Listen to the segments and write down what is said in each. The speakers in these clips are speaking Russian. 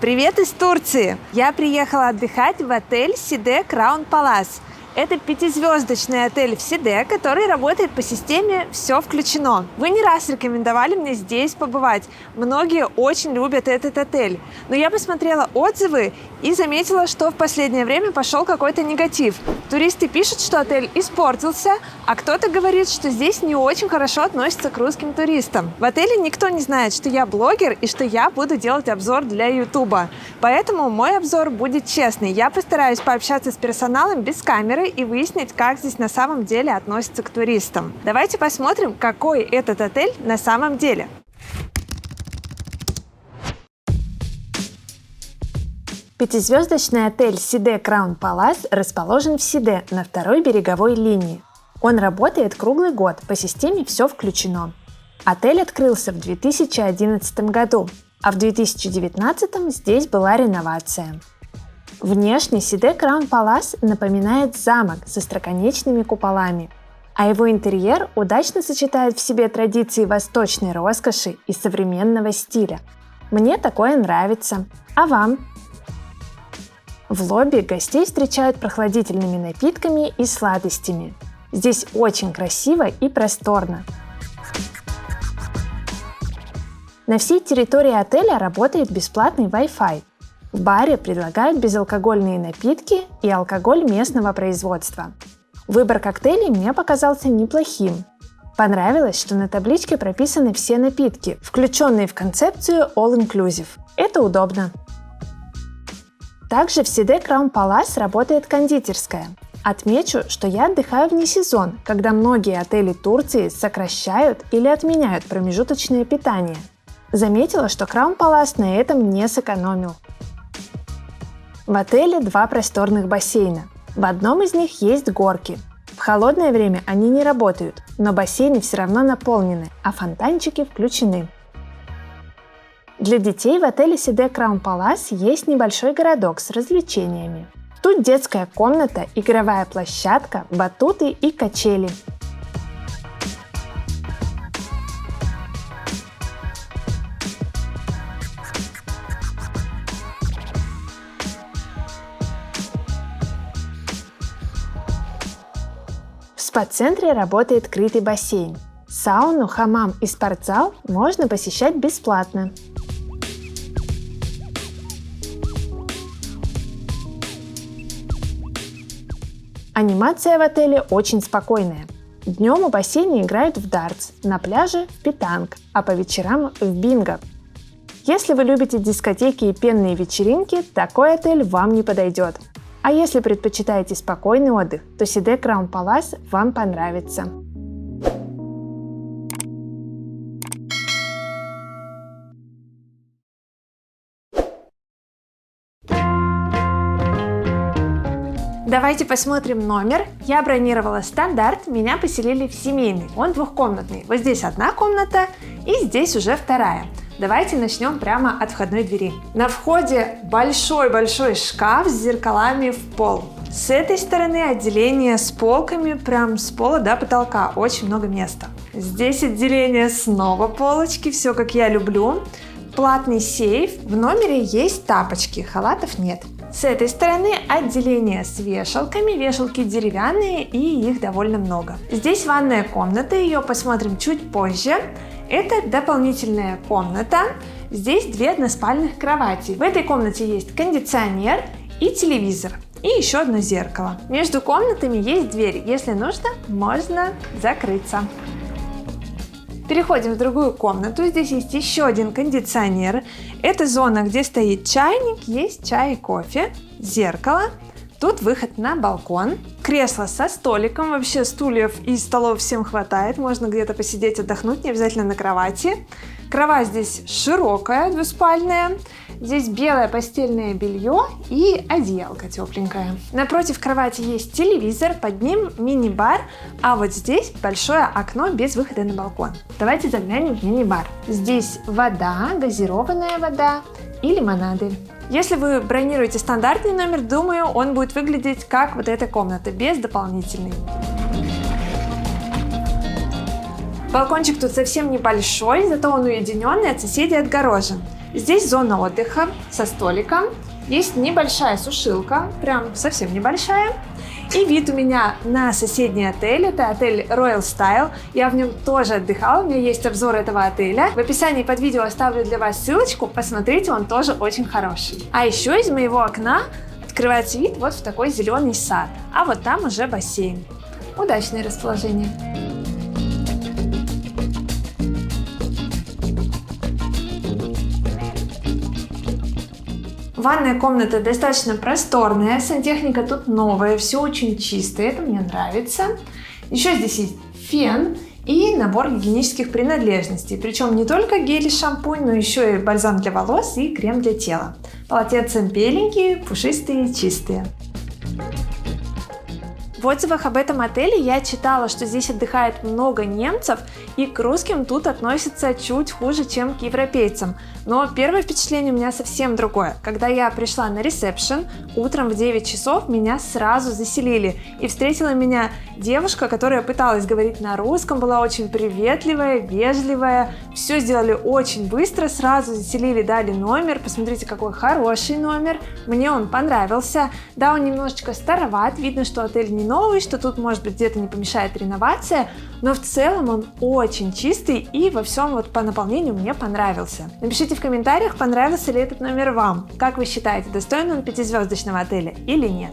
Привет из Турции! Я приехала отдыхать в отель Сиде Краун Палас. Это пятизвездочный отель в Сиде, который работает по системе «Все включено». Вы не раз рекомендовали мне здесь побывать. Многие очень любят этот отель. Но я посмотрела отзывы и заметила, что в последнее время пошел какой-то негатив. Туристы пишут, что отель испортился, а кто-то говорит, что здесь не очень хорошо относятся к русским туристам. В отеле никто не знает, что я блогер и что я буду делать обзор для Ютуба. Поэтому мой обзор будет честный. Я постараюсь пообщаться с персоналом без камеры и выяснить, как здесь на самом деле относятся к туристам. Давайте посмотрим, какой этот отель на самом деле. Пятизвездочный отель Сиде Краун Палас расположен в Сиде на второй береговой линии. Он работает круглый год по системе «Все включено». Отель открылся в 2011 году, а в 2019 здесь была реновация. Внешне Сиде Краун Палас напоминает замок со остроконечными куполами, а его интерьер удачно сочетает в себе традиции восточной роскоши и современного стиля. Мне такое нравится. А вам? В лобби гостей встречают прохладительными напитками и сладостями. Здесь очень красиво и просторно. На всей территории отеля работает бесплатный Wi-Fi. В баре предлагают безалкогольные напитки и алкоголь местного производства. Выбор коктейлей мне показался неплохим. Понравилось, что на табличке прописаны все напитки, включенные в концепцию All Inclusive. Это удобно. Также в Сиде Краун Палас работает кондитерская. Отмечу, что я отдыхаю вне сезон, когда многие отели Турции сокращают или отменяют промежуточное питание. Заметила, что Краун Палас на этом не сэкономил. В отеле два просторных бассейна. В одном из них есть горки. В холодное время они не работают, но бассейны все равно наполнены, а фонтанчики включены. Для детей в отеле Сиде Краун Палас есть небольшой городок с развлечениями. Тут детская комната, игровая площадка, батуты и качели. В спа-центре работает крытый бассейн. Сауну, хамам и спортзал можно посещать бесплатно. Анимация в отеле очень спокойная. Днем у бассейна играют в дартс, на пляже в питанг, а по вечерам в бинго. Если вы любите дискотеки и пенные вечеринки, такой отель вам не подойдет. А если предпочитаете спокойный отдых, то Сиде Краун Палас вам понравится. Давайте посмотрим номер. Я бронировала стандарт, меня поселили в семейный. Он двухкомнатный. Вот здесь одна комната и здесь уже вторая. Давайте начнем прямо от входной двери. На входе большой-большой шкаф с зеркалами в пол. С этой стороны отделение с полками, прям с пола до потолка. Очень много места. Здесь отделение снова полочки, все как я люблю. Платный сейф. В номере есть тапочки, халатов нет. С этой стороны отделение с вешалками, вешалки деревянные и их довольно много. Здесь ванная комната, ее посмотрим чуть позже. Это дополнительная комната. Здесь две односпальных кровати. В этой комнате есть кондиционер и телевизор. И еще одно зеркало. Между комнатами есть дверь. Если нужно, можно закрыться. Переходим в другую комнату. Здесь есть еще один кондиционер. Это зона, где стоит чайник, есть чай и кофе, зеркало. Тут выход на балкон. Кресло со столиком. Вообще стульев и столов всем хватает. Можно где-то посидеть, отдохнуть, не обязательно на кровати. Кровать здесь широкая, двуспальная. Здесь белое постельное белье и одеялко тепленькое. Напротив кровати есть телевизор, под ним мини-бар, а вот здесь большое окно без выхода на балкон. Давайте заглянем в мини-бар. Здесь вода, газированная вода и лимонады. Если вы бронируете стандартный номер, думаю, он будет выглядеть как вот эта комната, без дополнительной. Балкончик тут совсем небольшой, зато он уединенный, от соседей отгорожен. Здесь зона отдыха со столиком, есть небольшая сушилка, прям совсем небольшая. И вид у меня на соседний отель, это отель Royal Style. Я в нем тоже отдыхала, у меня есть обзор этого отеля. В описании под видео оставлю для вас ссылочку, посмотрите, он тоже очень хороший. А еще из моего окна открывается вид вот в такой зеленый сад, а вот там уже бассейн. Удачное расположение. Ванная комната достаточно просторная, сантехника тут новая, все очень чистое, это мне нравится. Еще здесь есть фен и набор гигиенических принадлежностей, причем не только гель и шампунь, но еще и бальзам для волос и крем для тела. Полотенца беленькие, пушистые, чистые. В отзывах об этом отеле я читала, что здесь отдыхает много немцев, и к русским тут относятся чуть хуже, чем к европейцам. Но первое впечатление у меня совсем другое. Когда я пришла на ресепшн, утром в 9 часов меня сразу заселили. И встретила меня девушка, которая пыталась говорить на русском, была очень приветливая, вежливая. Все сделали очень быстро, сразу заселили, дали номер. Посмотрите, какой хороший номер. Мне он понравился. Да, он немножечко староват, видно, что отель не новый, что тут, может быть, где-то не помешает реновация, но в целом он очень чистый и во всем вот по наполнению мне понравился. Напишите в комментариях, понравился ли этот номер вам. Как вы считаете, достоин он 5-звездочного отеля или нет?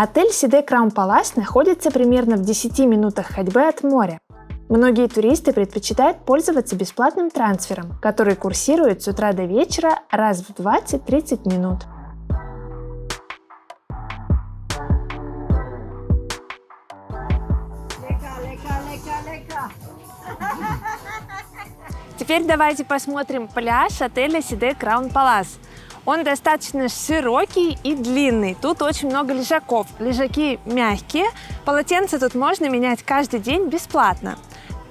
Отель Side Crown Palace находится примерно в 10 минутах ходьбы от моря. Многие туристы предпочитают пользоваться бесплатным трансфером, который курсирует с утра до вечера раз в 20-30 минут. Теперь давайте посмотрим пляж отеля Side Crown Palace. Он достаточно широкий и длинный. Тут очень много лежаков. Лежаки мягкие. Полотенца тут можно менять каждый день бесплатно.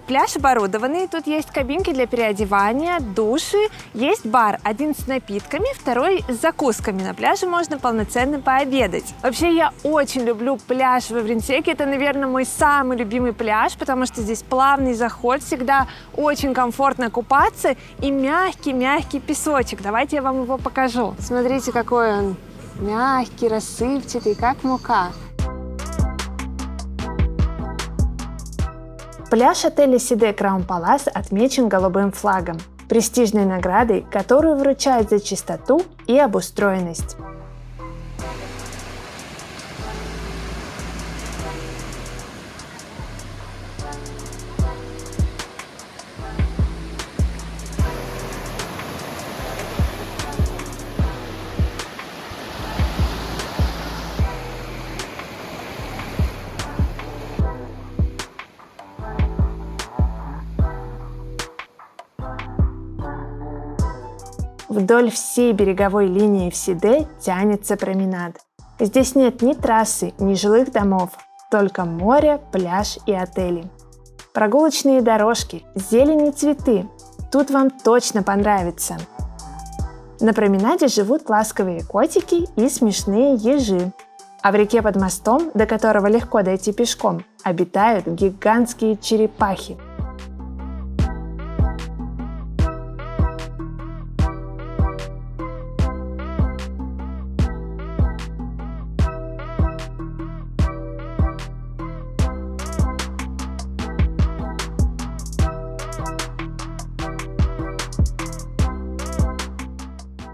Пляж оборудованный. Тут есть кабинки для переодевания, души. Есть бар. Один с напитками, второй с закусками. На пляже можно полноценно пообедать. Вообще, я очень люблю пляж в Эвринсеке. Это, наверное, мой самый любимый пляж, потому что здесь плавный заход. Всегда очень комфортно купаться. И мягкий-мягкий песочек. Давайте я вам его покажу. Смотрите, какой он мягкий, рассыпчатый, как мука. Пляж отеля Side Crown Palace отмечен голубым флагом, престижной наградой, которую вручают за чистоту и обустроенность. Вдоль всей береговой линии в Сиде тянется променад. Здесь нет ни трассы, ни жилых домов, только море, пляж и отели. Прогулочные дорожки, зелень и цветы. Тут вам точно понравится. На променаде живут ласковые котики и смешные ежи. А в реке под мостом, до которого легко дойти пешком, обитают гигантские черепахи.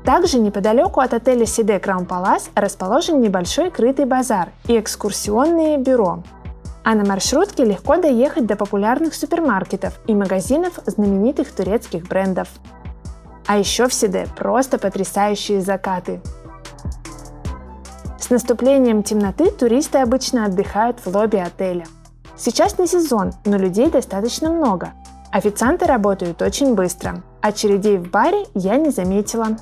Также неподалеку от отеля Side Crown Palace расположен небольшой крытый базар и экскурсионное бюро. А на маршрутке легко доехать до популярных супермаркетов и магазинов знаменитых турецких брендов. А еще в Сиде просто потрясающие закаты. С наступлением темноты туристы обычно отдыхают в лобби отеля. Сейчас не сезон, но людей достаточно много. Официанты работают очень быстро. Очередей в баре я не заметила.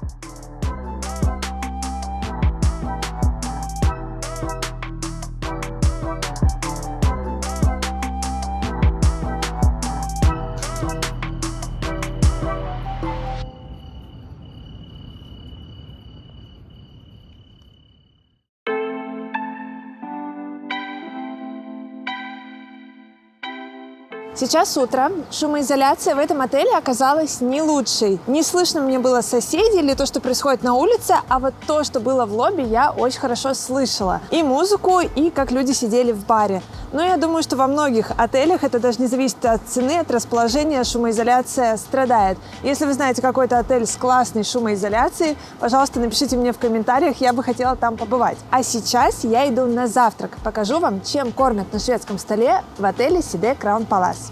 Сейчас утро. Шумоизоляция в этом отеле оказалась не лучшей. Не слышно мне было соседей или то, что происходит на улице, а вот то, что было в лобби, я очень хорошо слышала. И музыку, и как люди сидели в баре. Но я думаю, что во многих отелях, это даже не зависит от цены, от расположения, шумоизоляция страдает. Если вы знаете какой-то отель с классной шумоизоляцией, пожалуйста, напишите мне в комментариях, я бы хотела там побывать. А сейчас я иду на завтрак. Покажу вам, чем кормят на шведском столе в отеле Sidé Crown Palace.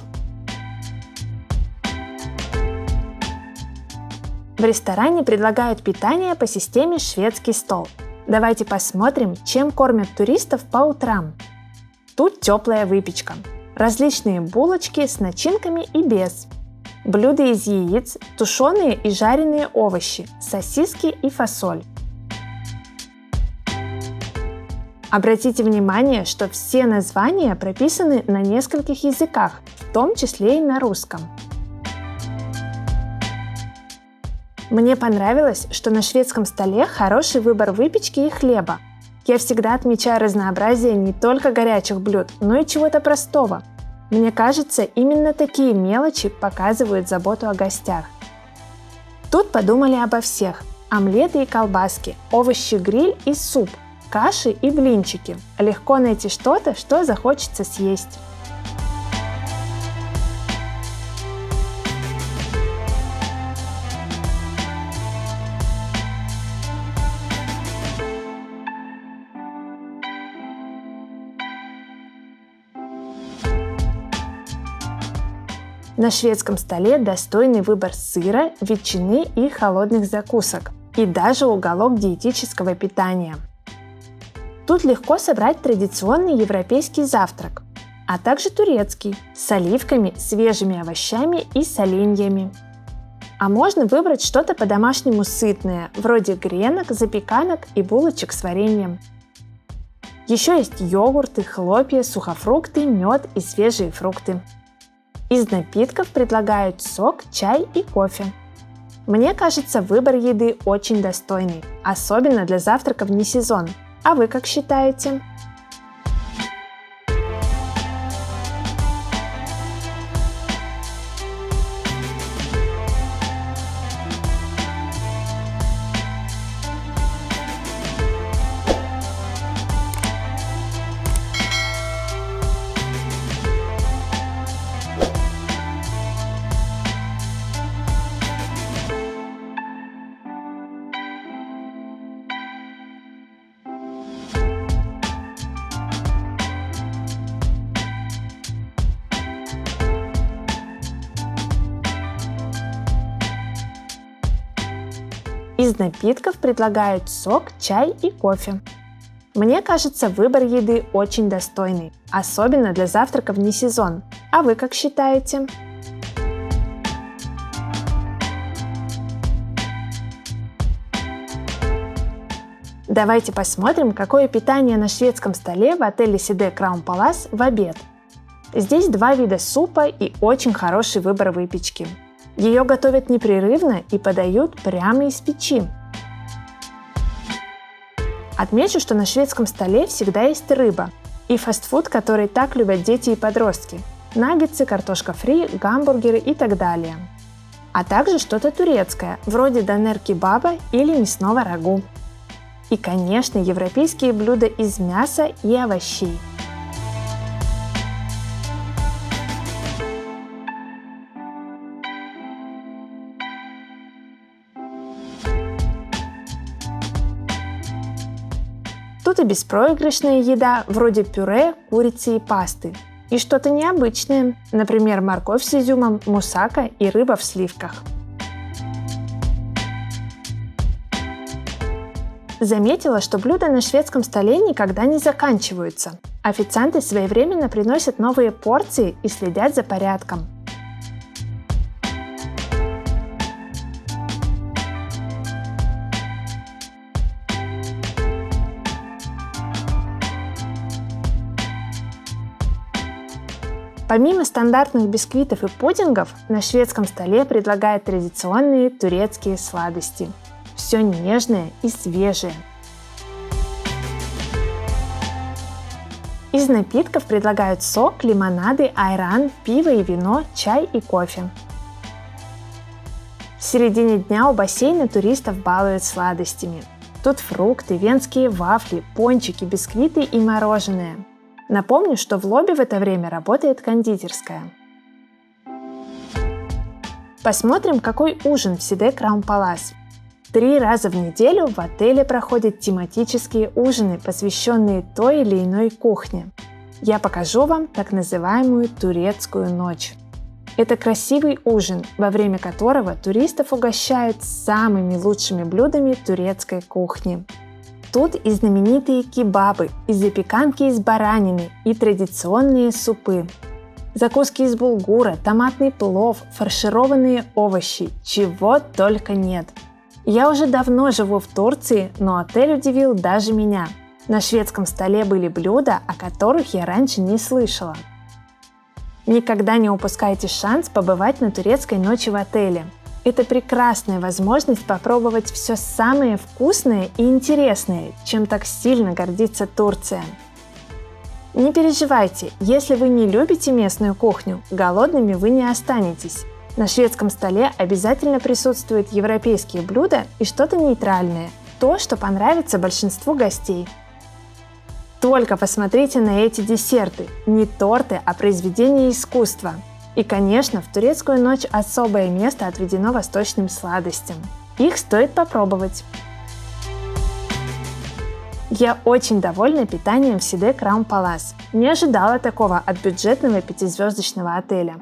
В ресторане предлагают питание по системе «Шведский стол». Давайте посмотрим, чем кормят туристов по утрам. Тут теплая выпечка, различные булочки с начинками и без, блюда из яиц, тушеные и жареные овощи, сосиски и фасоль. Обратите внимание, что все названия прописаны на нескольких языках, в том числе и на русском. Мне понравилось, что на шведском столе хороший выбор выпечки и хлеба. Я всегда отмечаю разнообразие не только горячих блюд, но и чего-то простого. Мне кажется, именно такие мелочи показывают заботу о гостях. Тут подумали обо всех. Омлеты и колбаски, овощи-гриль и суп, каши и блинчики. Легко найти что-то, что захочется съесть. На шведском столе достойный выбор сыра, ветчины и холодных закусок, и даже уголок диетического питания. Тут легко собрать традиционный европейский завтрак, а также турецкий с оливками, свежими овощами и соленьями. А можно выбрать что-то по-домашнему сытное, вроде гренок, запеканок и булочек с вареньем. Еще есть йогурты, хлопья, сухофрукты, мед и свежие фрукты. Из напитков предлагают сок, чай и кофе. Мне кажется, выбор еды очень достойный, особенно для завтрака вне сезон. А вы как считаете? Из напитков предлагают сок, чай и кофе. Мне кажется, выбор еды очень достойный, особенно для завтрака вне сезон. А вы как считаете? Давайте посмотрим, какое питание на шведском столе в отеле Sidé Crown Palace в обед. Здесь 2 вида супа и очень хороший выбор выпечки. Ее готовят непрерывно и подают прямо из печи. Отмечу, что на шведском столе всегда есть рыба и фастфуд, который так любят дети и подростки. Наггетсы, картошка фри, гамбургеры и так далее. А также что-то турецкое, вроде донер-кебаба или мясного рагу. И, конечно, европейские блюда из мяса и овощей. Тут и беспроигрышная еда, вроде пюре, курицы и пасты. И что-то необычное, например, морковь с изюмом, мусака и рыба в сливках. Заметила, что блюда на шведском столе никогда не заканчиваются. Официанты своевременно приносят новые порции и следят за порядком. Помимо стандартных бисквитов и пудингов, на шведском столе предлагают традиционные турецкие сладости. Все нежное и свежее. Из напитков предлагают сок, лимонады, айран, пиво и вино, чай и кофе. В середине дня у бассейна туристов балуют сладостями. Тут фрукты, венские вафли, пончики, бисквиты и мороженое. Напомню, что в лобби в это время работает кондитерская. Посмотрим, какой ужин в Сиде Краун Палас. 3 раза в неделю в отеле проходят тематические ужины, посвященные той или иной кухне. Я покажу вам так называемую турецкую ночь. Это красивый ужин, во время которого туристов угощают самыми лучшими блюдами турецкой кухни. Тут и знаменитые кебабы, и запеканки из баранины, и традиционные супы. Закуски из булгура, томатный плов, фаршированные овощи, чего только нет. Я уже давно живу в Турции, но отель удивил даже меня. На шведском столе были блюда, о которых я раньше не слышала. Никогда не упускайте шанс побывать на турецкой ночи в отеле. Это прекрасная возможность попробовать все самое вкусное и интересное, чем так сильно гордится Турция. Не переживайте, если вы не любите местную кухню, голодными вы не останетесь. На шведском столе обязательно присутствуют европейские блюда и что-то нейтральное, то, что понравится большинству гостей. Только посмотрите на эти десерты, не торты, а произведения искусства. И, конечно, в турецкую ночь особое место отведено восточным сладостям. Их стоит попробовать. Я очень довольна питанием в Сиде Краун Палас. Не ожидала такого от бюджетного 5-звездочного отеля.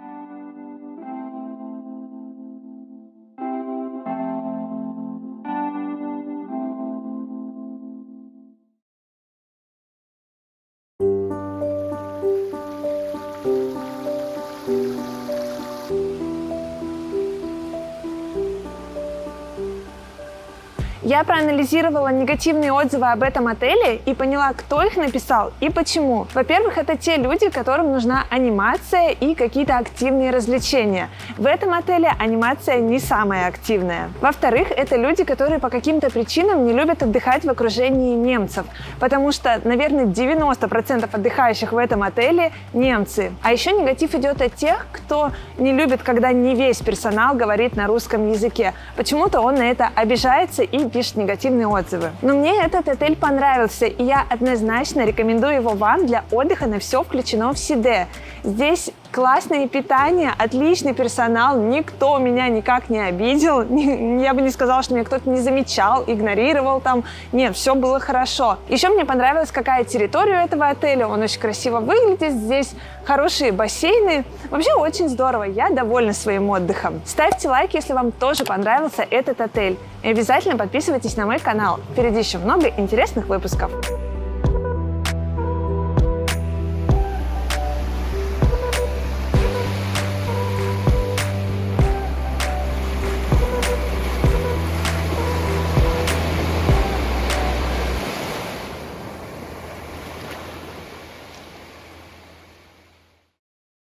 Я проанализировала негативные отзывы об этом отеле и поняла, кто их написал и почему. Во-первых, это те люди, которым нужна анимация и какие-то активные развлечения. В этом отеле анимация не самая активная. Во-вторых, это люди, которые по каким-то причинам не любят отдыхать в окружении немцев, потому что, наверное, 90% отдыхающих в этом отеле немцы. А еще негатив идет от тех, кто не любит, когда не весь персонал говорит на русском языке. Почему-то он на это обижается и пишет негативные отзывы. Но мне этот отель понравился, и я однозначно рекомендую его вам для отдыха на все включено в Сиде. Здесь классное питание, отличный персонал, никто меня никак не обидел, я бы не сказала, что меня кто-то не замечал, игнорировал там, нет, все было хорошо. Еще мне понравилась какая территория у этого отеля, он очень красиво выглядит, здесь хорошие бассейны, вообще очень здорово, я довольна своим отдыхом. Ставьте лайк, если вам тоже понравился этот отель, и обязательно подписывайтесь на мой канал, впереди еще много интересных выпусков.